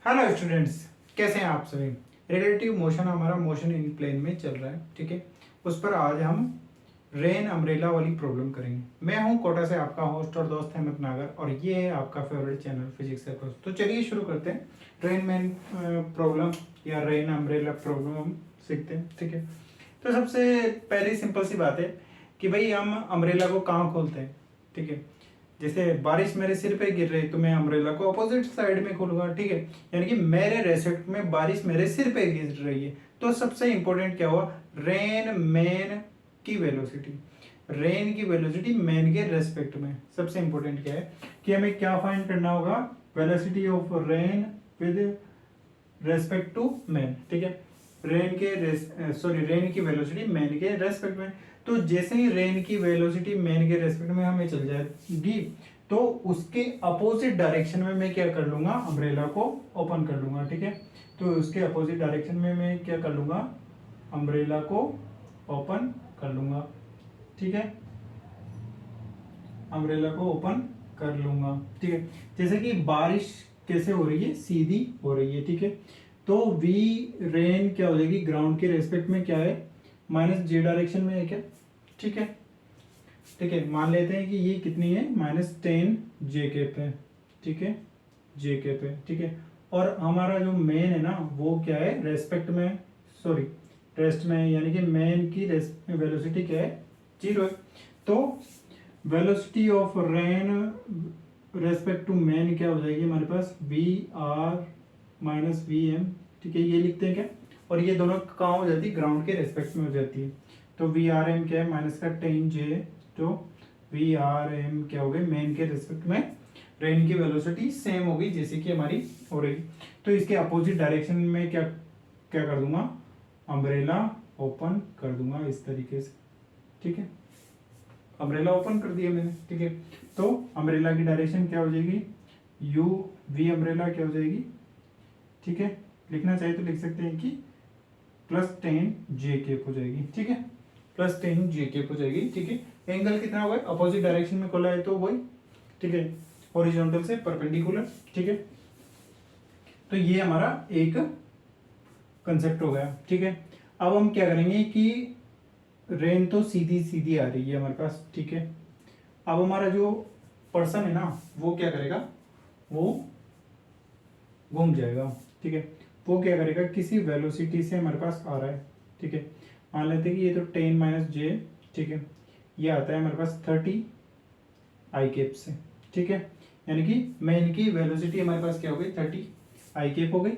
Hello students, कैसे हैं आप सभी। रिलेटिव मोशन हमारा मोशन इन प्लेन में चल रहा है, ठीक है। उस पर आज हम रेन अम्ब्रेला वाली प्रॉब्लम करेंगे। मैं हूं कोटा से आपका होस्ट और दोस्त अहमद नागर, और ये है आपका फेवरेट चैनल फिजिक्स सर्कल। तो चलिए शुरू करते हैं। रेन मैन प्रॉब्लम या रेन अम्ब्रेला प्रॉब्लम हम सीखते हैं, ठीक है। तो सबसे पहली सिंपल सी बात है कि भाई हम अम्ब्रेला को कहाँ खोलते हैं, ठीक है। जैसे बारिश मेरे सिर पे गिर रही तो मैं अम्ब्रेला को अपोजिट साइड में खोलूंगा, ठीक है। यानी कि मेरे रेस्पेक्ट में बारिश मेरे सिर पे गिर रही है। तो सबसे इंपॉर्टेंट क्या हुआ, रेन मैन की वेलोसिटी। रेन की वेलोसिटी मैन के रेस्पेक्ट में। सबसे इंपॉर्टेंट क्या है कि हमें क्या फाइंड करना होगा, velocity of rain with respect to man, ठीक है। रेन की वेलोसिटी मैन के रेस्पेक्ट में। तो जैसे ही रेन की वेलोसिटी मैन के रेस्पेक्ट में हमें चल जाएगी, तो उसके अपोजिट डायरेक्शन में मैं क्या कर लूंगा, अम्ब्रेला को ओपन कर लूंगा, ठीक है। तो उसके अपोजिट डायरेक्शन में मैं क्या कर लूंगा, अम्ब्रेला को ओपन कर लूंगा, ठीक है। अम्ब्रेला को ओपन कर लूंगा, ठीक है। जैसे कि बारिश कैसे हो रही है, सीधी हो रही है, ठीक है। तो वी रेन क्या हो जाएगी, ग्राउंड के रेस्पेक्ट में क्या है, माइनस जे डायरेक्शन में है क्या, ठीक है। ठीक है, मान लेते हैं कि ये कितनी है, -10 जे कैप है, ठीक है, जे कैप है, ठीक है। और हमारा जो मेन है ना वो क्या है, रेस्पेक्ट में, सॉरी रेस्ट में है, यानी कि मेन की वेलोसिटी क्या है, 0 है। तो velocity of rain respect to main क्या हो जाएगी हमारे पास, v r minus v m, ठीक है। ये लिखते हैं क्या, और ये दोनों कहाँ हो जाती है, ग्राउंड के रेस्पेक्ट में हो जाती है। तो वी आर एम क्या है, -10 जे, तो वी आर एम क्या हो गई, मेन के रेस्पेक्ट में रेन की वेलोसिटी सेम होगी जैसे कि हमारी हो रही। तो इसके अपोजिट डायरेक्शन में क्या क्या कर दूंगा, अम्ब्रेला ओपन कर दूंगा इस तरीके से, ठीक है। अम्ब्रेला ओपन कर दिया मैंने, ठीक है। तो अम्ब्रेला की डायरेक्शन क्या हो जाएगी, यू वी अम्ब्रेला क्या हो जाएगी, ठीक है। लिखना चाहिए तो लिख सकते हैं कि +10 जे केप हो जाएगी, ठीक है। +10 जे केप हो जाएगी, ठीक है। एंगल कितना होगा, अपोजिट डायरेक्शन में खोला है तो वही, ठीक है, हॉरिजॉन्टल से परपेंडिकुलर, ठीक है। तो ये हमारा एक कंसेप्ट हो गया, ठीक है। अब हम क्या करेंगे कि रेन तो सीधी सीधी आ रही है हमारे पास, ठीक है। अब हमारा जो पर्सन है ना वो क्या करेगा, वो घूम जाएगा, ठीक है। वो क्या करेगा, किसी वेलोसिटी से हमारे पास आ रहा है, ठीक है। मान लेते हैं कि ये तो 10 - जे, ठीक है। ये आता है हमारे पास 30 आई केप से, ठीक है। यानी कि मेन की वेलोसिटी हमारे पास क्या हो गई, 30 आई केप हो गई।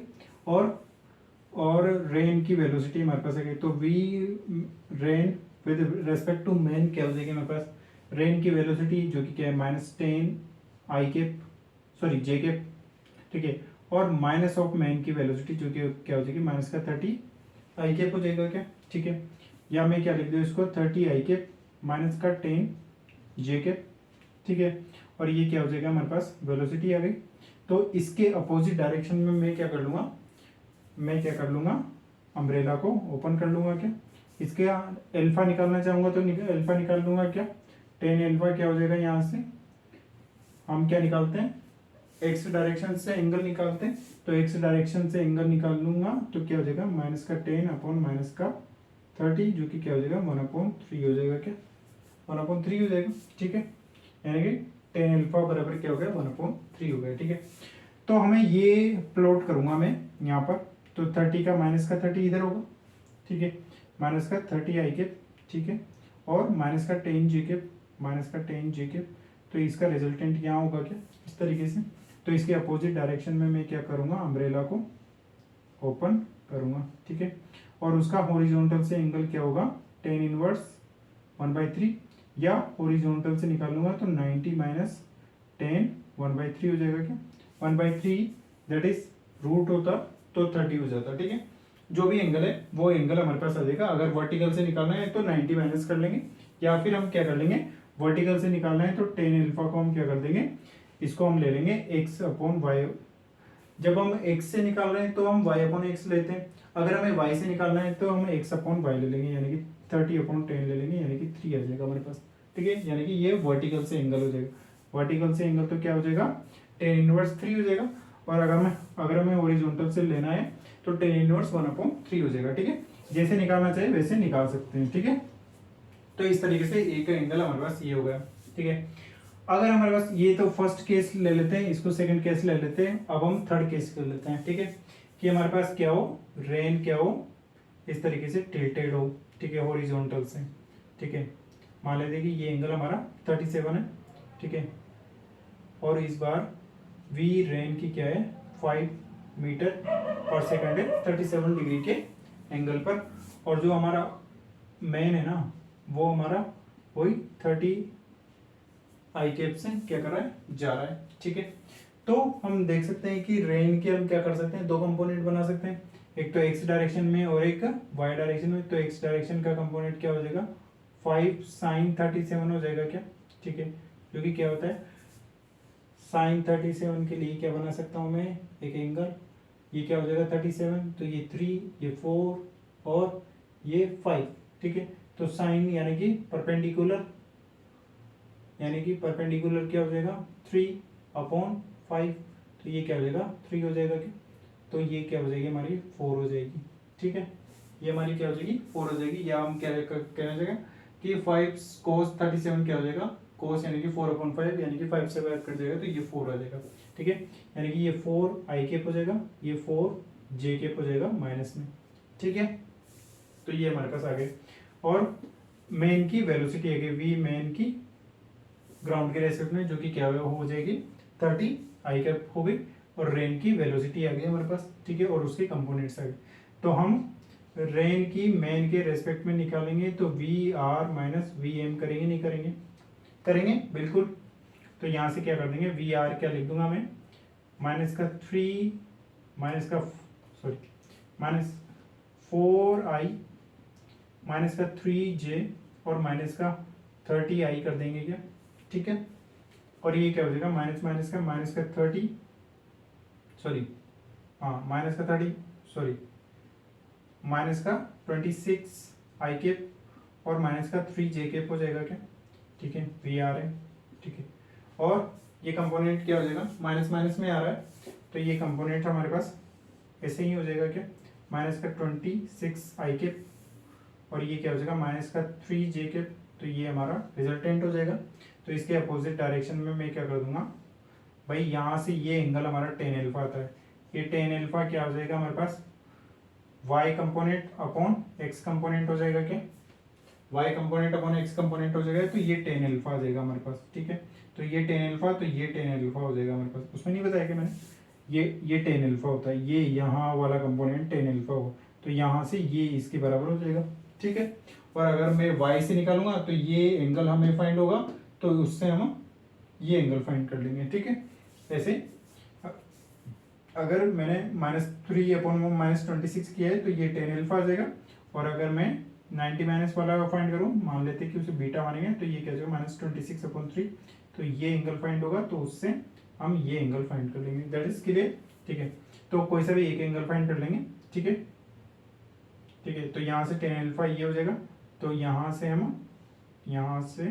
और रेन की वेलोसिटी हमारे पास आ गई, तो v rain with respect to main क्या हो जाएगी हमारे पास, रेन की वेलोसिटी जो कि क्या है, -10 आई केप, सॉरी जे केप, ठीक है। और माइनस ऑफ मैन की वेलोसिटी जो कि क्या हो जाएगी, -30 आई केप हो जाएगा क्या, ठीक है। या मैं क्या लिख दूँ इसको, 30 आई केप -10 जे केप, ठीक है। और ये क्या हो जाएगा हमारे पास, वेलोसिटी आ गई। तो इसके अपोजिट डायरेक्शन में मैं क्या कर लूँगा, मैं क्या कर लूँगा, अम्ब्रेला को ओपन कर लूँगा क्या, इसके एल्फा निकालना चाहूँगा तो एल्फा निकाल लूँगा क्या, 10 एल्फा क्या हो जाएगा, यहाँ से हम क्या निकालते हैं, एक्स डायरेक्शन से एंगल निकालते हैं। तो एक्स डायरेक्शन से एंगल निकाल लूंगा तो क्या हो जाएगा, -10 अपॉन -30, जो कि क्या हो जाएगा, 1/3 हो जाएगा क्या, 1/3 हो जाएगा, ठीक है। यानी कि 10 अल्फा बराबर क्या हो गया, 1/3 हो गया, ठीक है। तो हमें ये प्लॉट करूंगा मैं यहाँ पर, तो 30 का -30 इधर होगा, ठीक है, -30 आई केप, ठीक है। और -10 जे केप, -10 जे केप। तो इसका रिजल्टेंट यहाँ होगा क्या, इस तरीके से। तो इसके अपोजिट डायरेक्शन में मैं क्या करूँगा, अम्ब्रेला को ओपन करूँगा, ठीक है। और उसका हॉरिजॉन्टल से एंगल क्या होगा, 10 इनवर्स 1/3, या हॉरिजॉन्टल से निकालूंगा तो 90 - 10 1/3 हो जाएगा क्या, 1/3 दैट इज रूट होता तो 30 हो जाता, ठीक है। जो भी एंगल है वो एंगल हमारे पास आ जाएगा। अगर वर्टिकल से निकालना है तो 90 माइनस कर लेंगे, या फिर हम क्या कर लेंगे, वर्टिकल से निकालना है तो 10 अल्फा को हम क्या कर देंगे, इसको हम ले लेंगे x/y। जब हम x से निकाल रहे हैं तो हम y/x लेते हैं, अगर हमें y से निकालना है तो हम x/y ले लेंगे, यानी कि 30/10 ले लेंगे, यानी कि 3 आ जाएगा हमारे पास, ठीक है। यानी कि ये वर्टिकल से एंगल हो जाएगा। वर्टिकल से एंगल तो क्या हो जाएगा, 10 इनवर्स 3 हो जाएगा। और अगर हमें हॉरिजॉन्टल से लेना है तो tan इनवर्स 1/3 हो जाएगा, ठीक है। जैसे निकालना चाहिए वैसे निकाल सकते हैं, ठीक है। तो इस तरीके से एक एंगल हमारे पास ये हो गया, ठीक है। अगर हमारे पास ये तो फर्स्ट केस ले लेते हैं, इसको सेकंड केस ले लेते हैं, अब हम थर्ड केस कर लेते हैं, ठीक है। कि हमारे पास क्या हो, रेन क्या हो, इस तरीके से टिल्टेड हो, ठीक है, हॉरिजॉन्टल से, ठीक है। मान लेते हैं कि ये एंगल हमारा 37 है, ठीक है। और इस बार वी रेन की क्या है 5 मीटर पर सेकंड है 37 डिग्री के एंगल पर। और जो हमारा मेन है ना वो हमारा वही 30 आई कैप से क्या कर रहा है, जा रहा है, ठीक है। तो हम देख सकते हैं कि रेन के हम क्या कर सकते हैं, दो कंपोनेंट बना सकते हैं, एक तो एक्स डायरेक्शन में और एक वाई डायरेक्शन में। तो एक्स डायरेक्शन का कंपोनेंट क्या हो जाएगा 5 sin 37 हो जाएगा क्या, ठीक है। जो कि क्या होता है sin 37 के लिए क्या बना सकता हूँ मैं एक एंगल, ये क्या हो जाएगा 37, तो ये 3, ये 4 और ये 5, ठीक है। तो साइन यानी कि परपेंडिकुलर क्या हो जाएगा 3/5, तो ये क्या हो जाएगा 3 हो जाएगा क्या, तो ये क्या हो जाएगी हमारी 4 हो जाएगी, ठीक है। ये हमारी क्या हो जाएगी 4 हो जाएगी, या हम क्या कहना चाहिए कि 5 cos 37 क्या हो जाएगा, cos यानी कि 4/5 यानी कि 5 से बाहर कट जाएगा तो ये 4 आ जाएगा, ठीक है। यानी कि ये 4 आई कैप हो जाएगा, ये 4 जे कैप हो जाएगा माइनस में, ठीक है। तो ये हमारे पास आ गए। और मेन की वेलोसिटी आ गई, वी मेन की ग्राउंड के रेस्पेक्ट में जो कि क्या हो जाएगी 30 आई कैप हो गई, और रेन की वेलोसिटी आ गई हमारे पास, ठीक है। और उसके कंपोनेंट्स आ गए। तो हम रेन की मेन के रेस्पेक्ट में निकालेंगे तो v r minus v m करेंगे, नहीं करेंगे, करेंगे बिल्कुल। तो यहाँ से क्या कर देंगे वी आर क्या लिख दूंगा मैं माइनस 4i माइनस का 3j और माइनस का 30i कर देंगे क्या, ठीक है। और ये क्या हो जाएगा माइनस का 30 सॉरी हाँ माइनस का 30 सॉरी माइनस का 26 आई कैप और माइनस का 3j कैप हो जाएगा क्या, ठीक है। वी आर है, ठीक है। और ये कंपोनेंट क्या हो जाएगा माइनस माइनस में आ रहा है, तो ये कंपोनेंट हमारे पास ऐसे ही हो जाएगा क्या माइनस का 26 आई कैप और ये क्या हो जाएगा माइनस का 3j कैप, तो ये हमारा रिजल्टेंट हो जाएगा। तो इसके अपोजिट डायरेक्शन में मैं क्या कर दूंगा भाई, यहाँ से ये एंगल हमारा टेन एल्फा आता है, ये टेन एल्फा क्या हो जाएगा हमारे पास y component upon x component हो जाएगा क्या, y component upon x component हो जाएगा, तो ये टेन एल्फा आ जाएगा हमारे पास, ठीक है। तो ये टेन एल्फा तो ये टेन एल्फा हो जाएगा हमारे पास, उसमें नहीं बताया कि मैंने ये टेन एल्फा होता है, ये यहाँ वाला कंपोनेंट टेन एल्फा हो, तो यहाँ से ये इसके बराबर हो जाएगा, ठीक है। और अगर मैं y से निकालूंगा तो ये एंगल हमें फाइंड होगा, तो उससे हम ये एंगल फाइंड कर लेंगे, ठीक है। ऐसे अगर मैंने -3/-26 किया है तो ये टेन एल्फा आ जाएगा। और अगर मैं 90 माइनस वाला फाइंड करूँ, मान लेते हैं कि उसे बीटा मानेंगे, तो ये क्या जाएगा -26/3, तो ये एंगल फाइंड होगा, तो उससे हम ये एंगल फाइंड कर लेंगे, दैट इज क्लियर, ठीक है। तो कोई सा भी एक एंगल फाइंड कर लेंगे, ठीक है, ठीक है। तो यहाँ से टेन एल्फा ये हो जाएगा, तो यहाँ से हम यहाँ से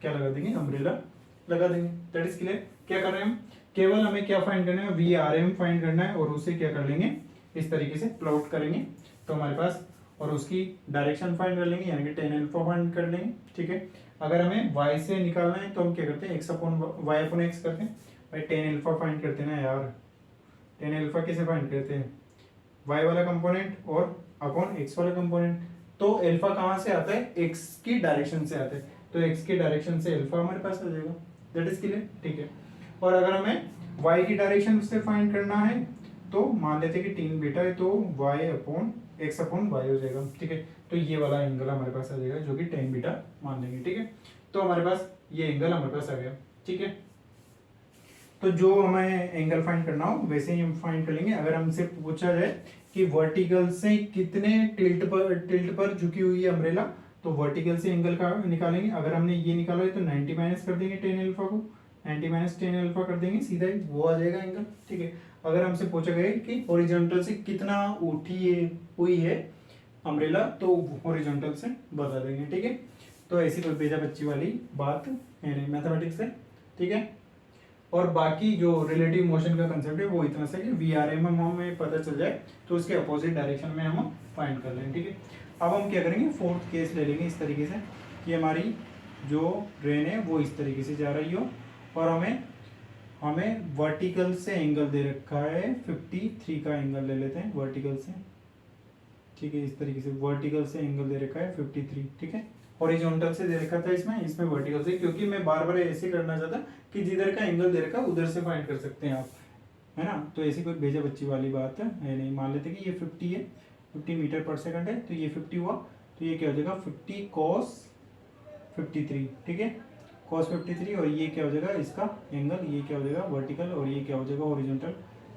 क्या लगा देंगे अम्ब्रेला लगा देंगे, दैट इज क्लियर। क्या कर रहे हैं हम, केवल हमें क्या फाइंड करना है वी आर एम फाइंड करना है, और उसे क्या कर लेंगे इस तरीके से प्लॉट करेंगे, तो हमारे पास और उसकी डायरेक्शन फाइंड कर लेंगे, यानी कि टेन एल्फा फाइंड कर लेंगे, ठीक है। अगर हमें y से निकालना है तो हम क्या करते हैं y/x करते हैं, भाई टेन एल्फा फाइंड करते हैं ना यार, टेन एल्फा कैसे फाइंड करते हैं y वाला कंपोनेंट और अपॉन x वाला कंपोनेंट, तो एल्फा कहाँ से आता है x की डायरेक्शन से आता है, तो x की डायरेक्शन से एल्फा हमारे पास आ जाएगा, दैट इज क्लियर, ठीक है। और अगर हमें y की डायरेक्शन से फाइंड करना है तो मान लेते हैं कि टीन बीटा है, तो x/y हो जाएगा, ठीक है। तो ये वाला एंगल हमारे पास आ जाएगा जो कि टेन बीटा मान लेंगे, ठीक है। तो हमारे पास ये एंगल हमारे पास आ गया, ठीक है। तो जो हमें एंगल फाइंड करना हो वैसे ही हम फाइंड कर लेंगे। अगर हमसे पूछा जाए कि वर्टिकल से कितने टिल्ट पर झुकी हुई है अम्ब्रेला, तो वर्टिकल से एंगल का निकालेंगे। अगर हमने ये निकाला है तो 90 माइनस कर देंगे टेन एल्फा को, 90 माइनस टेन एल्फा कर देंगे, सीधा ही वो आ जाएगा एंगल, ठीक है। अगर हमसे पूछा गया कि हॉरिजॉन्टल से कितना हुई है अम्ब्रेला, तो हॉरिजॉन्टल से बता देंगे, ठीक है। तो ऐसी कोई बेजा बच्ची वाली बात है नहीं मैथमेटिक्स से, ठीक है। और बाकी जो रिलेटिव मोशन का कंसेप्ट है वो इतना सा कि वी आर एम हमें पता चल जाए तो उसके अपोजिट डायरेक्शन में हम फाइंड कर लें, ठीक है। अब हम क्या करेंगे, फोर्थ केस ले लेंगे इस तरीके से कि हमारी जो ट्रेन है वो इस तरीके से जा रही हो और हमें वर्टिकल से एंगल दे रखा है 53 का एंगल ले लेते हैं वर्टिकल से, ठीक है। इस तरीके से वर्टिकल से एंगल दे रखा है 53, ठीक है। हॉरिजॉन्टल से दे रखा था इसमें वर्टिकल से, क्योंकि मैं बार बार ऐसे करना चाहता कि जिधर का एंगल दे रखा उधर से फाइंड कर सकते हैं आप, है ना। तो ऐसी कोई भेजा बच्ची वाली बात है नहीं। मान लेते कि ये 50 है, 50 मीटर पर सेकंड है, तो ये 50 हुआ, तो ये क्या हो जाएगा 50 cos 53, ठीक है, cos 53। और ये क्या हो जाएगा इसका एंगल, ये क्या हो जाएगा वर्टिकल, और ये क्या हो जाएगा हॉरिजॉन्टल,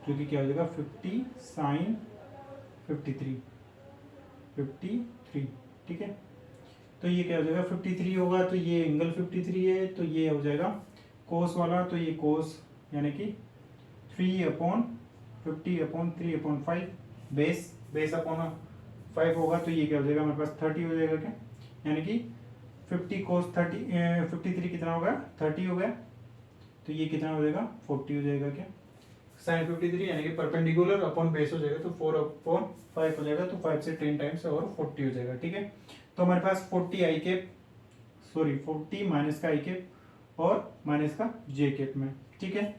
जो कि क्या हो जाएगा 50 sin 53, ठीक है। तो ये क्या हो जाएगा 53 होगा, तो ये एंगल 53 है, तो ये हो जाएगा कोस वाला, तो ये कोस यानी कि 3/50/3/5 बेस अपॉन 5 होगा, तो ये क्या हो जाएगा हमारे पास 30 हो जाएगा क्या, यानी कि 50 cos 30 53 कितना होगा 30 हो गया, तो ये कितना हो जाएगा 40 हो जाएगा क्या, sin 53 यानी कि परपेंडिकुलर अपॉन बेस हो जाएगा, तो 4/5 हो जाएगा, तो 5 से 10 टाइम्स और 40 हो जाएगा, ठीक है। तो हमारे पास 40 माइनस का आई कैप और माइनस का जे कैप में, ठीक है।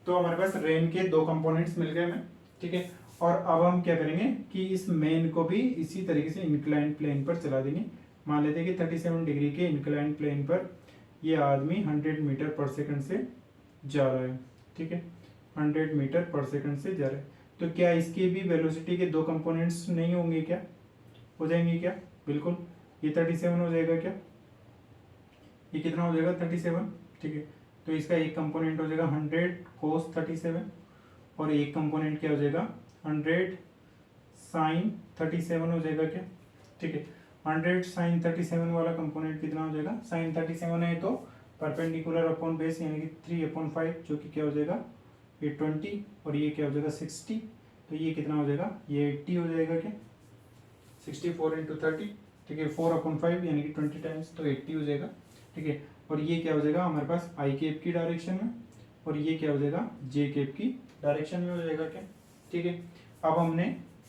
तो हमारे पास रेन के दो कंपोनेंट्स मिल गए हमें, ठीक है। और अब हम क्या करेंगे कि इस मेन को भी इसी तरीके से इंक्लाइंड प्लेन पर चला देंगे। मान लेते हैं कि 37 डिग्री के इंक्लाइंड प्लेन पर ये आदमी 100 मीटर पर सेकंड से जा रहा है, ठीक है, 100 मीटर पर सेकंड से जा रहा है। तो क्या इसके भी वेलोसिटी के दो कंपोनेंट्स नहीं होंगे क्या, हो जाएंगे क्या, बिल्कुल। ये 37 हो जाएगा क्या, ये कितना हो जाएगा 37, ठीक है। तो इसका एक कंपोनेंट हो जाएगा 100 cos 37 और एक कंपोनेंट क्या हो जाएगा 100 sin 37 हो जाएगा क्या, ठीक है। 100 sin 37 वाला कंपोनेंट कितना हो जाएगा, sin 37 है तो परपेंडिकुलर अपॉन बेस यानी कि 3/5, जो कि क्या हो जाएगा ये 20, और ये क्या हो जाएगा 60, तो ये कितना हो जाएगा ये 80 हो जाएगा क्या, 64 × 30, ठीक है, 4/5 यानी कि 20 टाइम्स, तो 80 हो जाएगा, ठीक है। और ये क्या हो जाएगा हमारे पास आई कैप की डायरेक्शन में, और ये क्या हो जाएगा जे कैप की डायरेक्शन में हो जाएगा क्या, ठीक है। अब हमने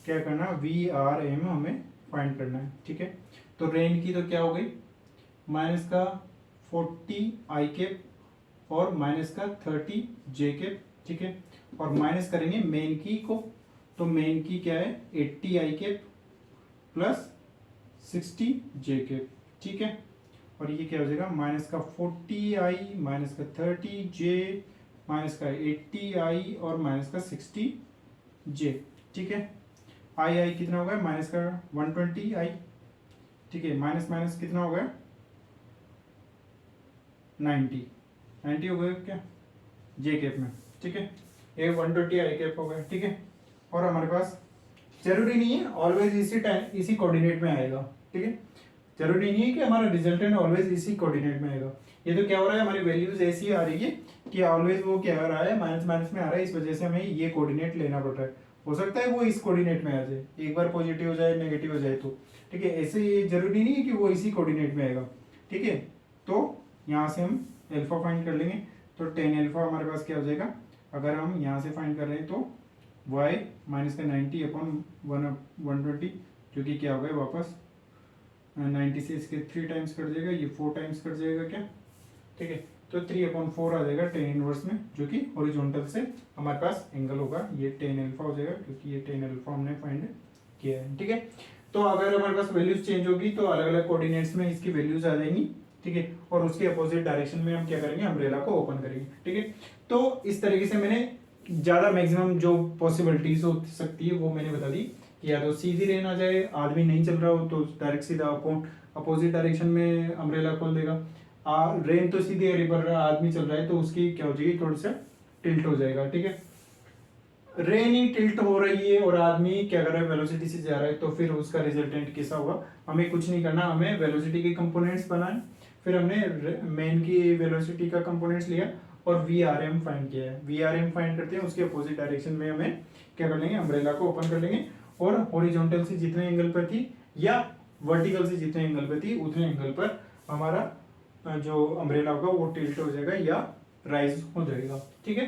क्या करना, वी आर एम हमें फाइंड करना है, ठीक है। तो रेन की तो क्या हो गई माइनस का 40 आई कैप और माइनस का 30 जे कैप, ठीक है। और माइनस करेंगे मेन की को, तो मेन की क्या है 80 आई कैप प्लस 60 जे कैप, ठीक है। और ये क्या हो जाएगा माइनस का 40 आई माइनस का 30 जे माइनस का 80 आई और माइनस का 60 जे, ठीक है। आई कितना हो गया माइनस का 120 आई, ठीक है, माइनस माइनस कितना हो गया 90 हो गया क्या जे कैप में, ठीक है। ये 120 आई कैप हो गया, ठीक है। और हमारे पास जरूरी नहीं है ऑलवेज इसी कोऑर्डिनेट में आएगा, ठीक है, जरूरी नहीं है कि हमारा रिजल्टेंट ऑलवेज इसी कोऑर्डिनेट में आएगा। ये तो क्या हो रहा है हमारी वैल्यूज ऐसी आ रही है कि ऑलवेज वो क्या आ रहा है माइनस माइनस में आ रहा है, इस वजह से हमें ये कोऑर्डिनेट लेना पड़ रहा है। हो सकता है वो इस कोऑर्डिनेट में आ जाए, एक बार पॉजिटिव हो जाए नेगेटिव हो जाए तो, ठीक है। ऐसे ये जरूरी नहीं है कि वो इसी कोऑर्डिनेट में आएगा, ठीक है। तो यहाँ से हम अल्फा फाइंड कर लेंगे, तो 10 अल्फा हमारे पास क्या हो जाएगा, अगर हम यहाँ से फाइंड कर रहे हैं तो y माइनस का 90/120, जो कि क्या हो गया वापस 90 से इसके 3 टाइम्स कट जाएगा, ये 4 टाइम्स कट जाएगा क्या, ठीक है। तो 3/4 आ जाएगा tan इनवर्स में, जो कि हॉरिजॉन्टल से हमारे पास एंगल होगा, ये tan अल्फा हो जाएगा, क्योंकि ये tan अल्फा हमने फाइंड किया है, ठीक है। तो अगर हमारे पास वैल्यूज चेंज होगी तो अलग अलग कोऑर्डिनेट्स में इसकी वैल्यूज आ जाएंगी, ठीक है। और उसके अपोजिट डायरेक्शन में हम क्या करेंगे, अम्ब्रेला को ओपन करेंगे, ठीक है। तो इस तरीके से मैंने ज्यादा मैक्सिमम जो पॉसिबिलिटीज हो सकती है वो मैंने बता दी कि या तो सीधी रेन आ जाए, आदमी नहीं चल रहा हो तो डायरेक्ट सीधा अपोजिट डायरेक्शन में अम्ब्रेला खोल देगा, रेन तो सीधे रिवर आदमी चल रहा है तो उसकी क्या हो जाएगी थोड़ा सा टिल्ट हो जाएगा, ठीक है। रेन ही टिल्ट हो रही है और आदमी क्या कर रहा है वेलोसिटी से जा रहा है, तो फिर उसका रिजल्टेंट कैसा होगा, हमें कुछ नहीं करना, हमें वेलोसिटी के कंपोनेंट्स बनाए, फिर हमने मेन की वेलोसिटी का कंपोनेंट्स लिया और वी आर एम फाइंड किया है। वी आर एम फाइंड करते हैं, उसके अपोजिट डायरेक्शन में हमें क्या कर लेंगे, अम्ब्रेला को ओपन कर लेंगे और हॉरिजॉन्टल से जितने एंगल पर थी या वर्टिकल से जितने एंगल पर थी उतने एंगल पर हमारा जो अम्ब्रेला होगा वो टिल्ट हो जाएगा या राइज हो जाएगा, ठीक है।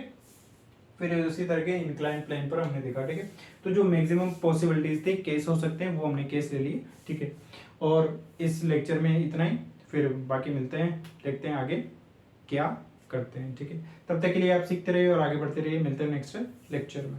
फिर उसी तरह के इंक्लाइन प्लेन पर हमने देखा, ठीक है। तो जो मैक्सिमम पॉसिबिलिटीज थे केस हो सकते हैं वो हमने केस ले लिए, ठीक है। और इस लेक्चर में इतना ही, फिर बाकी मिलते हैं, देखते हैं आगे क्या करते हैं, ठीक है। तब तक के लिए आप सीखते रहिए और आगे बढ़ते रहिए, मिलते हैं नेक्स्ट लेक्चर में।